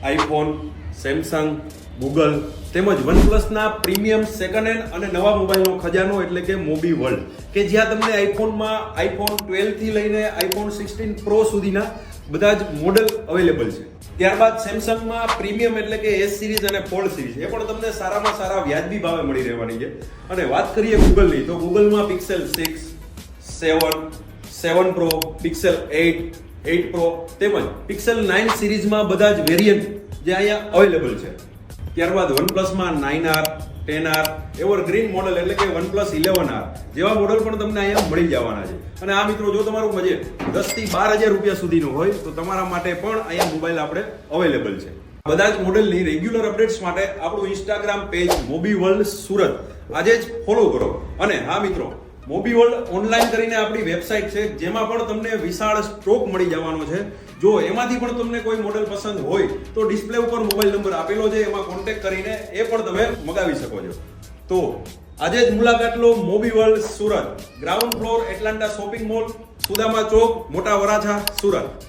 IPhone, Samsung, Google તેમજ વનપ્લસના premium second hand અને નવા મોબાઈલનો ખજાનો એટલે કે મોબી વર્લ્ડ, કે જ્યાં તમને આઈફોન 12 થી લઈને આઈફોન 16 પ્રો સુધીના બધા જ મોડેલ અવેલેબલ છે. ત્યારબાદ સેમસંગમાં પ્રીમિયમ એટલે કે એસ સિરીઝ અને ફોલ્ડ સિરીઝ એ પણ તમને સારામાં સારા વ્યાજબી ભાવે મળી રહેવાની છે. અને વાત કરીએ ગૂગલની, તો ગૂગલમાં પિક્સેલ 6, 7, 7 પ્રો, પિક્સેલ 8, 8 પ્રો તેમજ પિક્સેલ 9 સિરીઝમાં બધા જ વેરિયન્ટ જે અહીંયા અવેલેબલ છે. ત્યારબાદ વનપ્લસમાં 9R, 10R, એવરગ્રીન મોડેલ એટલે કે વનપ્લસ 11R જેવા મોડેલ પણ તમને અહીંયા મળી જવાના છે. અને આ મિત્રો, જો તમારું બજેટ 10 થી 12,000 રૂપિયા સુધીનું હોય તો તમારા માટે પણ અહીંયા મોબાઈલ આપણે અવેલેબલ છે. બધા જ મોડેલની રેગ્યુલર અપડેટ્સ માટે આપણું Instagram page Mobi World Surat આજે જ ફોલો કરો. અને હા મિત્રો, મોબી વર્લ્ડ ઓનલાઈન કરીને આપણી વેબસાઇટ છે, જેમાં પણ તમને વિશાળ સ્ટોક મળી જવાનો છે. જો એમાંથી પણ તમને કોઈ મોડેલ પસંદ હોય તો ડિસ્પ્લે ઉપર મોબાઈલ નંબર આપેલો છે, એમાં કોન્ટેક્ટ કરીને એ પણ તમે મગાવી શકો છો. તો આજે જ મુલાકાત લો Mobi World Surat, ground floor Atlanta shopping mall, Sudama Chowk, Mota Varachha, Surat.